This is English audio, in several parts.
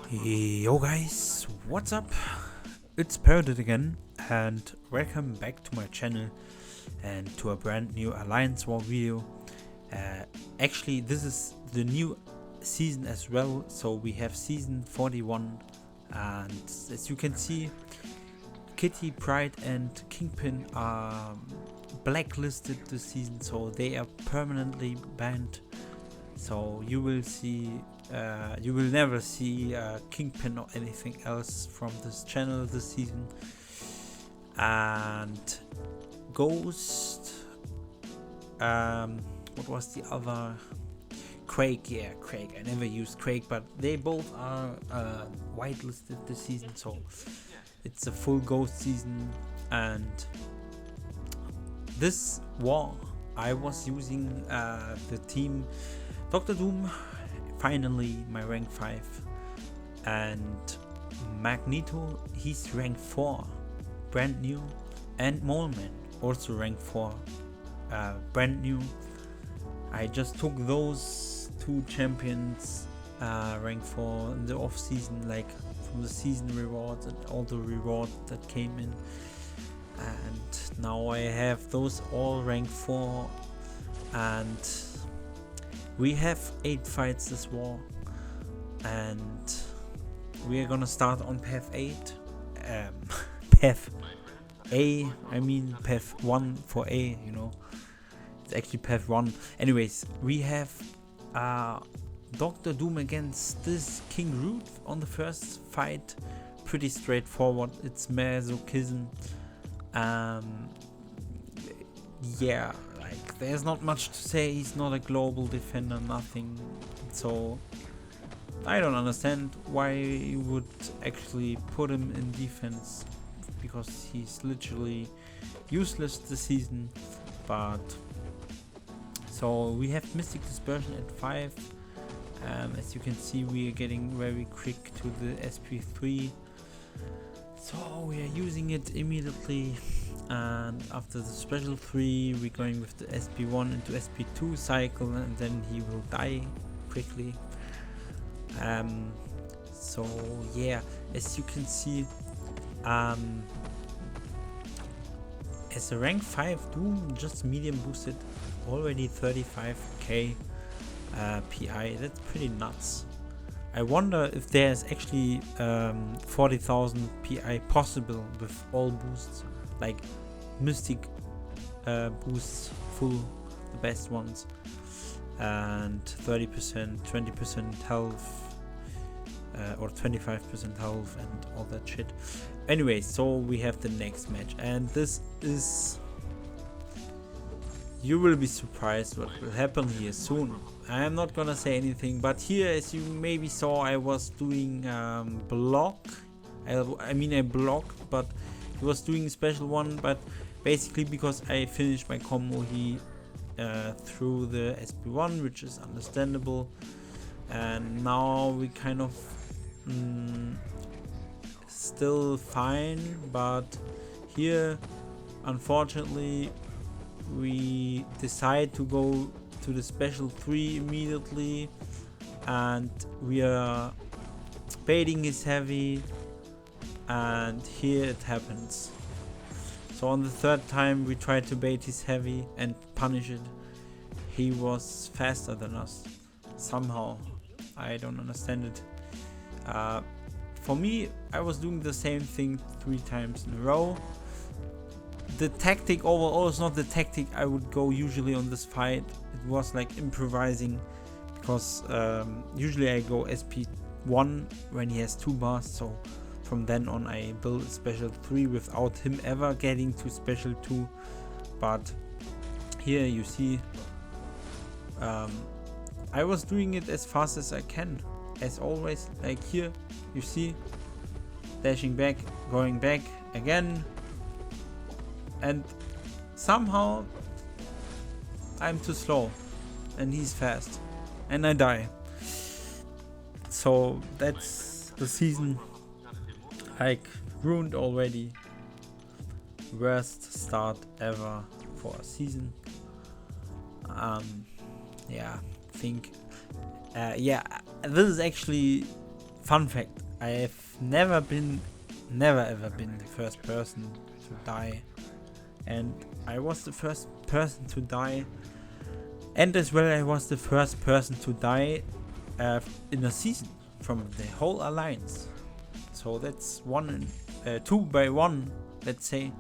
Yo guys, what's up? It's Parated again and welcome back to my channel and to a brand new Alliance War video. Actually this is the new season as well, so we have season 41 and as you can see Kitty, Pride and Kingpin are blacklisted this season, so they are permanently banned. So you will never see Kingpin or anything else from this channel this season. And Ghost, what was the other? Craig, yeah, Craig. I never used Craig, but they both are whitelisted this season, so it's a full Ghost season. And this war, I was using the team Dr. Doom, finally my rank 5, and Magneto, he's rank 4, brand new, and Moleman, also rank 4, brand new. I just took those two champions rank 4 in the off season, like from the season rewards and all the rewards that came in, and now I have those all rank 4, and we have 8 fights this war, and we are gonna start on path 8, path A, I mean path 1 for A, you know, it's actually path 1. Anyways, we have Dr. Doom against this King Groot on the first fight. Pretty straightforward, it's masochism. Yeah, like there's not much to say. He's not a global defender, nothing, so I don't understand why you would actually put him in defense, because he's literally useless this season. But so we have Mystic Dispersion at 5. As you can see, we are getting very quick to the SP3, so we are using it immediately. And after the special 3, we're going with the SP1 into SP2 cycle, and then he will die quickly. So yeah, as you can see, as a rank 5 Doom, just medium boosted, already 35k PI. That's pretty nuts. I wonder if there's actually 40,000 PI possible with all boosts, like Mystic boosts full, the best ones, and 30%, 20% health, or 25% health and all that shit. Anyway, so we have the next match, and this is, you will be surprised what will happen here soon. I am not gonna say anything, but here, as you maybe saw, I was doing block. I mean I blocked, but he was doing a special one. But basically because I finished my combo, he threw the SP1, which is understandable, and now we kind of still fine. But here unfortunately we decide to go to the special 3 immediately, and we are baiting his heavy, and here it happens. So on the third time we tried to bait his heavy and punish it. He was faster than us somehow. I don't understand it. For me, I was doing the same thing 3 times in a row. The tactic overall is not the tactic I would go usually on this fight. It was like improvising, because usually I go SP1 when he has 2 bars, so from then on I build a special 3 without him ever getting to special 2. But here you see, I was doing it as fast as I can, as always. Like here you see, dashing back, going back again, and somehow I'm too slow and he's fast and I die. So that's the season, like, ruined already. Worst start ever for a season. Yeah, I think yeah, this is actually fun fact, I have never ever been the first person to die, and I was the first person to die, and as well I was the first person to die in a season from the whole alliance. So that's 2 by 1, let's say.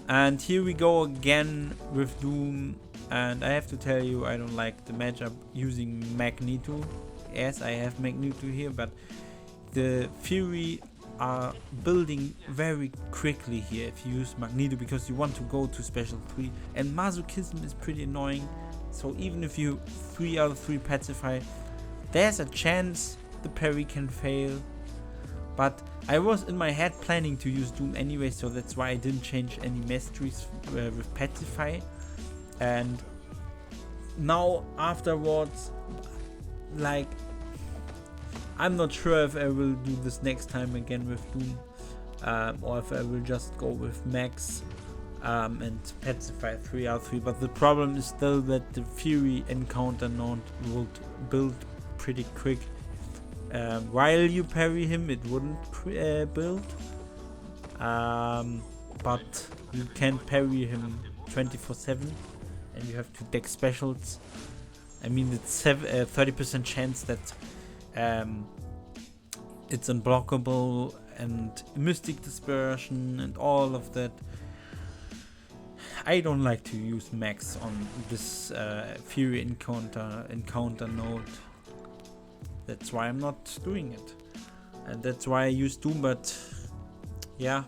And here we go again with Doom, and I have to tell you, I don't like the matchup using Magneto. Yes, I have Magneto here, but the Fury are building very quickly here if you use Magneto, because you want to go to special 3, and Masochism is pretty annoying. So even if you 3 out of 3 pacify, there's a chance the parry can fail. But I was in my head planning to use Doom anyway, so that's why I didn't change any masteries with Pacify. And now afterwards, like, I'm not sure if I will do this next time again with Doom, or if I will just go with Max and Pacify 3 out of 3. But the problem is still that the Fury encounter node will build pretty quick. While you parry him, it wouldn't build, but you can parry him 24/7, and you have to deck specials. I mean, it's 30% chance that it's unblockable, and Mystic Dispersion and all of that. I don't like to use Max on this Fury encounter node. That's why I'm not doing it, and that's why I use Doom. But yeah,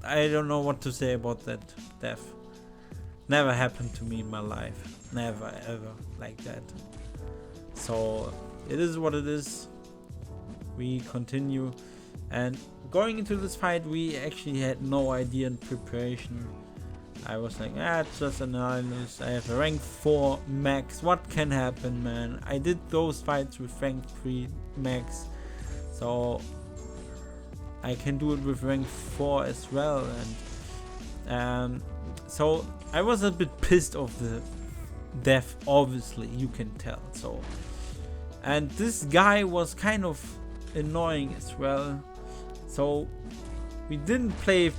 I don't know what to say about that death. Never happened to me in my life, never ever like that. So it is what it is. We continue, and going into this fight, we actually had no idea in preparation. I was like, it's just an Annihilus. I have a rank 4 max. What can happen, man? I did those fights with rank 3 max, so I can do it with rank 4 as well. And so I was a bit pissed of the death, obviously, you can tell. So, and this guy was kind of annoying as well. So we didn't play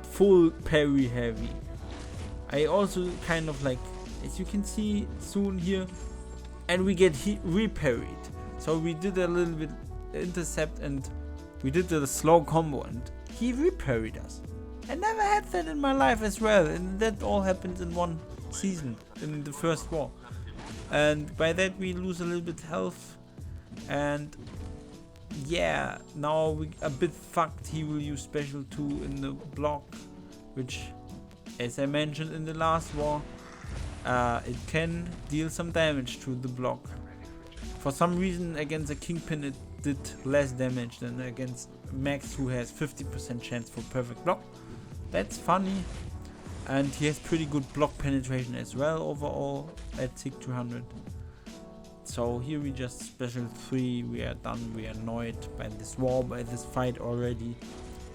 full parry heavy. I also kind of like, as you can see soon here, and we get reparried. So we did a little bit intercept, and we did the slow combo, and he reparried us. I never had that in my life as well, and that all happened in one season, in the first war. And by that we lose a little bit health, and yeah, now we a bit fucked. He will use special 2 in the block, which, as I mentioned in the last war, it can deal some damage to the block. For some reason against a Kingpin it did less damage than against Max, who has 50% chance for perfect block. That's funny, and he has pretty good block penetration as well overall at 6200. So here we just special 3, we are done, we are annoyed by this war, by this fight already.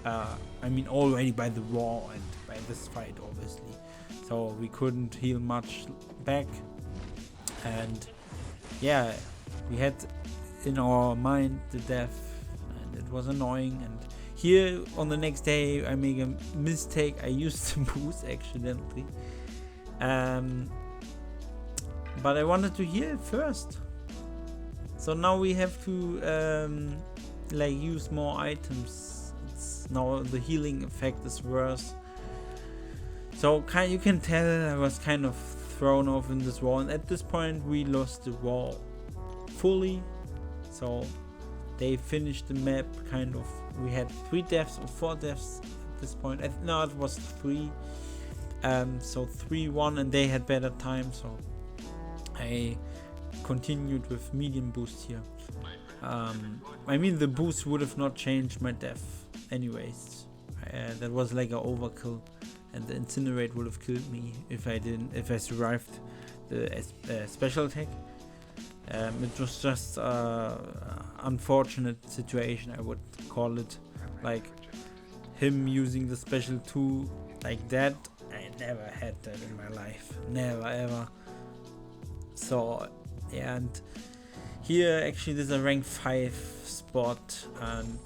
I mean already by the war and by this fight obviously. So we couldn't heal much back, and yeah, we had in our mind the death, and it was annoying. And here on the next day I make a mistake, I used the boost accidentally. But I wanted to heal first. So now we have to like use more items. Now the healing effect is worse. So you can tell I was kind of thrown off in this war, and at this point we lost the war fully. So they finished the map kind of. We had 3 deaths or 4 deaths at this point. No, it was 3. So 3-1, and they had better time. So I continued with medium boost here. I mean, the boost would have not changed my death anyways. That was like an overkill, and the incinerate would have killed me if I survived the special attack. It was just unfortunate situation, I would call it. Like him using the special 2 like that, I never had that in my life, never ever. So yeah, and here actually there's a rank 5 spot, and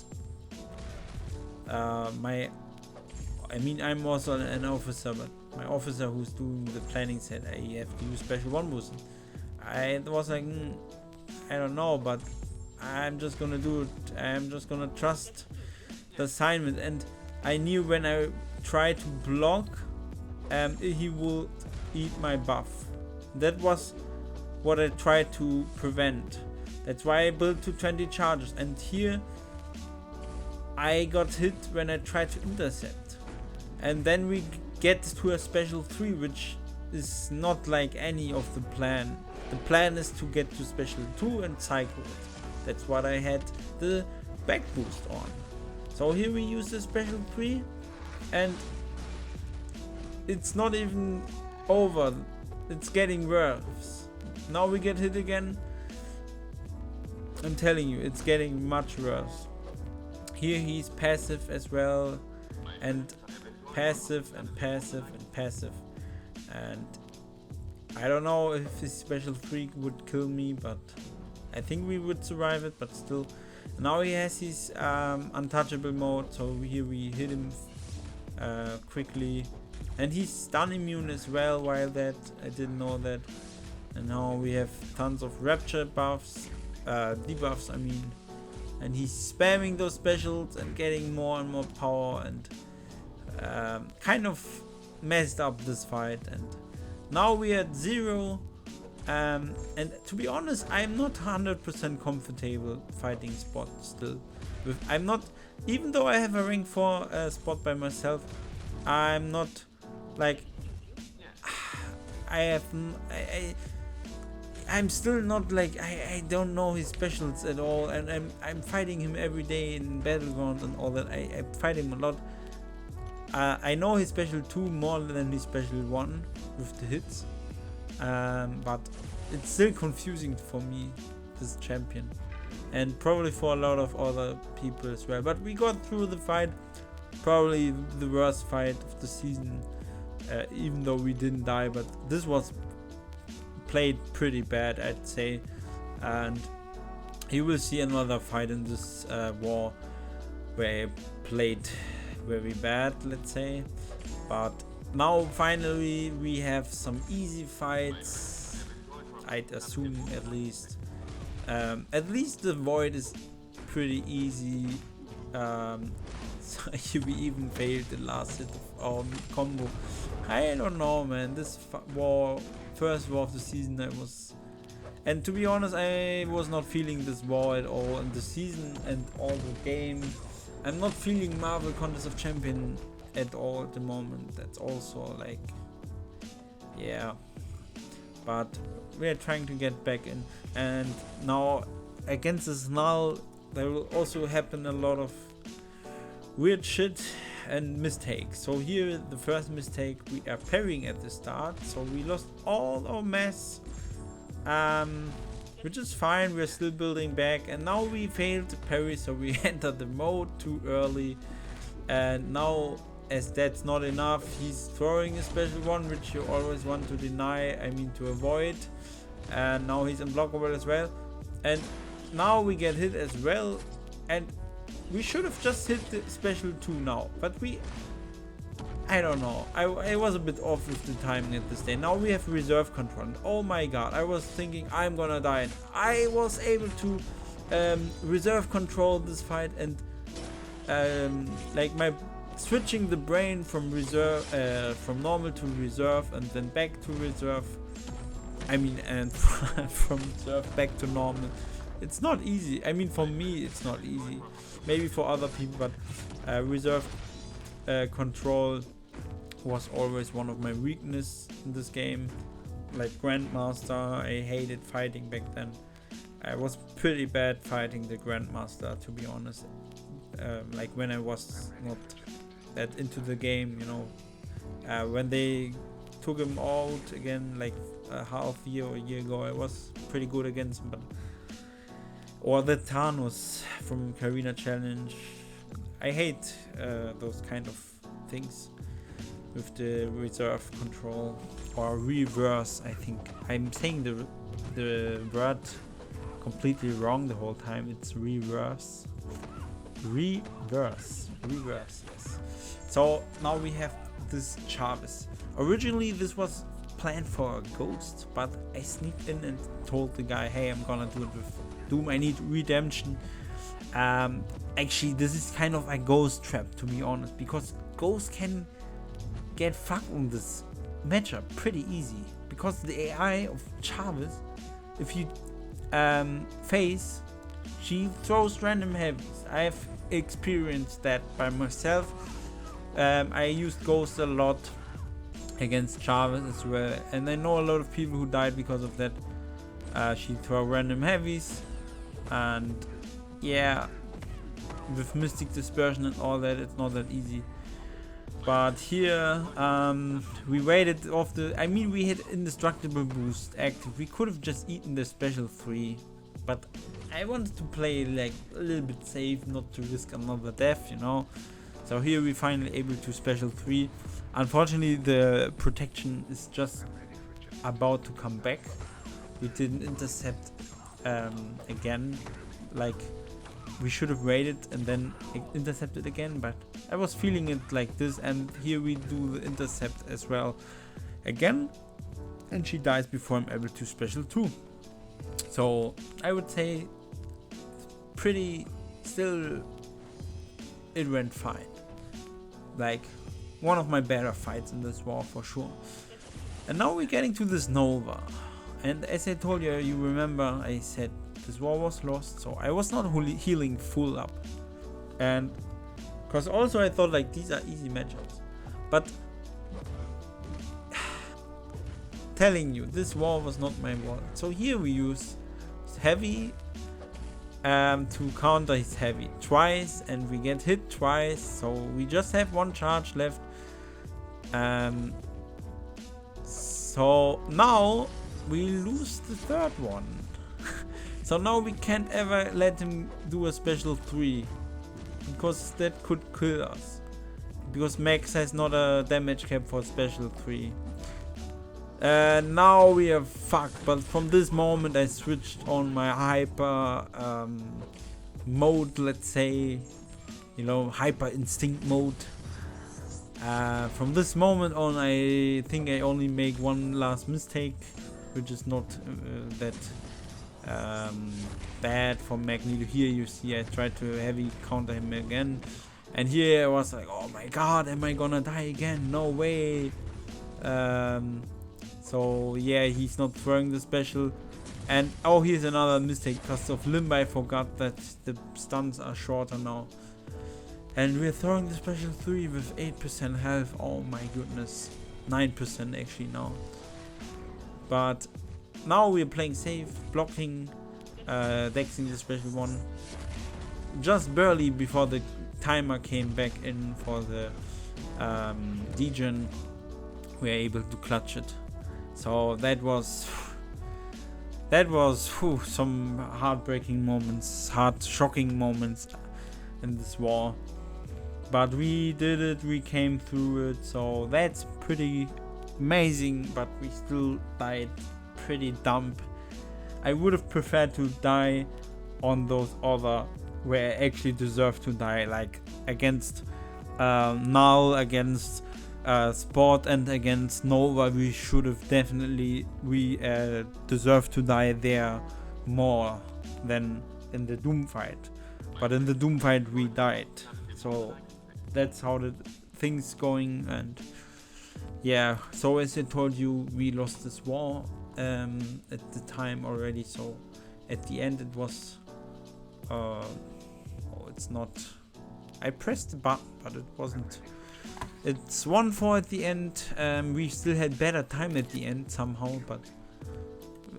I'm also an officer, but my officer who's doing the planning said I have to use special 1 boost. I was like, I don't know, but I'm just gonna do it. I'm just gonna trust the assignment. And I knew when I try to block, he will eat my buff. That was what I tried to prevent. That's why I built 220 charges. And here I got hit when I tried to intercept. And then we get to a special 3, which is not like any of the plan. The plan is to get to special 2 and cycle it. That's what I had the back boost on. So here we use the special 3, and it's not even over. It's getting worse. Now we get hit again. I'm telling you, it's getting much worse. Here he's passive as well, and passive and passive and passive. And I don't know if his special 3 would kill me, but I think we would survive it. But still, now he has his untouchable mode, so here we hit him quickly, and he's stun immune as well. While that, I didn't know that. And now we have tons of rapture buffs, debuffs I mean, and he's spamming those specials and getting more and more power, and kind of messed up this fight. And now we're at 0, and to be honest, I'm not 100% comfortable fighting spot still. I'm not, even though I have a rank 4 spot by myself, I'm not like, I'm still not like, I don't know his specials at all, and I'm fighting him every day in battlegrounds and all that. I fight him a lot. I know his special 2 more than his special 1 with the hits, but it's still confusing for me, this champion, and probably for a lot of other people as well. But we got through the fight, probably the worst fight of the season, even though we didn't die, but this was played pretty bad, I'd say. And you will see another fight in this war where I played very bad, let's say. But now finally we have some easy fights, I'd assume. At least the void is pretty easy. So we even failed the last hit of our combo. I don't know, man. This first war of the season, and to be honest, I was not feeling this war at all in the season and all the game. I'm not feeling Marvel Contest of Champion at all at the moment. That's also like, yeah. But we're trying to get back in, and now against this Knull there will also happen a lot of weird shit and mistakes. So here the first mistake, we are parrying at the start, so we lost all our mass, which is fine. We're still building back, and now we failed to parry, so we entered the mode too early. And now, as that's not enough, he's throwing a special 1, which you always want to deny, I mean to avoid. And now he's unblockable as well, and now we get hit as well, and we should have just hit the special 2 now, but I don't know. I was a bit off with the timing at this day. Now we have reserve control. And oh my god, I was thinking I'm gonna die, and I was able to reserve control this fight, and like my switching the brain from reserve, from normal to reserve, and then back to reserve. I mean, and from reserve back to normal. It's not easy. I mean, for me, it's not easy. Maybe for other people, but reserve control was always one of my weaknesses in this game. Like Grandmaster, I hated fighting back then. I was pretty bad fighting the Grandmaster, to be honest. Like when I was not that into the game, you know. When they took him out again, like a half year or a year ago, I was pretty good against him. But or the Thanos from Karina Challenge. I hate those kind of things with the reserve control or reverse. I think I'm saying the word completely wrong the whole time. It's reverse. Reverse, yes. So now we have this Chavez. Originally this was planned for a ghost, but I sneaked in and told the guy, hey, I'm gonna do it with Doom. I need redemption. Actually, this is kind of a ghost trap, to be honest, because ghosts can get fucked on this matchup pretty easy, because the AI of Chavez, if you face, she throws random heavies. I've experienced that by myself. I used ghost a lot against Chavez as well, and I know a lot of people who died because of that. She throw random heavies, and yeah, with Mystic Dispersion and all that, it's not that easy. But here, we waited off the... I mean, we had Indestructible boost active. We could have just eaten the special 3. But I wanted to play like a little bit safe, not to risk another death, you know. So here we finally able to special 3. Unfortunately, the protection is just about to come back. We didn't intercept again. Like, we should have waited and then intercepted again, but I was feeling it like this, and here we do the intercept as well again, and she dies before I'm able to special 2. So I would say pretty still it went fine. Like one of my better fights in this war for sure. And now we're getting to this Nova, and as I told you, you remember I said this war was lost, so I was not healing full up, and because also I thought like these are easy matchups, but telling you this war was not my war. So here we use heavy to counter his heavy twice, and we get hit twice, so we just have one charge left. So now we lose the third one. So now we can't ever let him do a special 3, because that could kill us, because Max has not a damage cap for special 3. Now we are fucked, but from this moment I switched on my hyper mode, let's say, you know, hyper instinct mode. From this moment on, I think I only make one last mistake, which is not that bad for Magneto. Here you see I tried to heavy counter him again, and here I was like, oh my god, am I gonna die again? No way. So yeah, he's not throwing the special, and oh, here's another mistake because of Limb. I forgot that the stuns are shorter now, and we're throwing the special 3 with 8% health. Oh my goodness, 9% actually now. But now we're playing safe, blocking, dexing the special 1 just barely before the timer came back in for the degen. We're able to clutch it. So that was some heartbreaking moments, shocking moments in this war. But we did it, we came through it, so that's pretty amazing. But we still died pretty dumb. I would have preferred to die on those other where I actually deserve to die, like against Knull, against Sport, and against Nova. We should have definitely deserved to die there more than in the Doom fight. But in the Doom fight we died, so that's how the things going. And yeah, so as I told you, we lost this war at the time already. So at the end it was it's not, I pressed the button but it wasn't, it's 1-4 at the end. We still had better time at the end somehow, but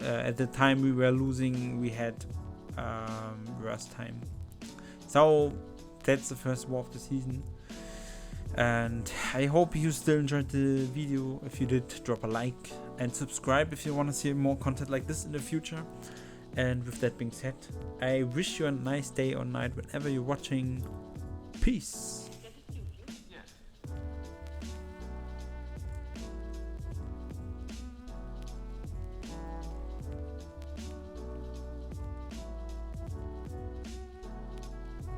at the time we were losing, we had worse time. So that's the first war of the season, and I hope you still enjoyed the video. If you did, drop a like and subscribe if you want to see more content like this in the future. And with that being said, I wish you a nice day or night whenever you're watching. Peace.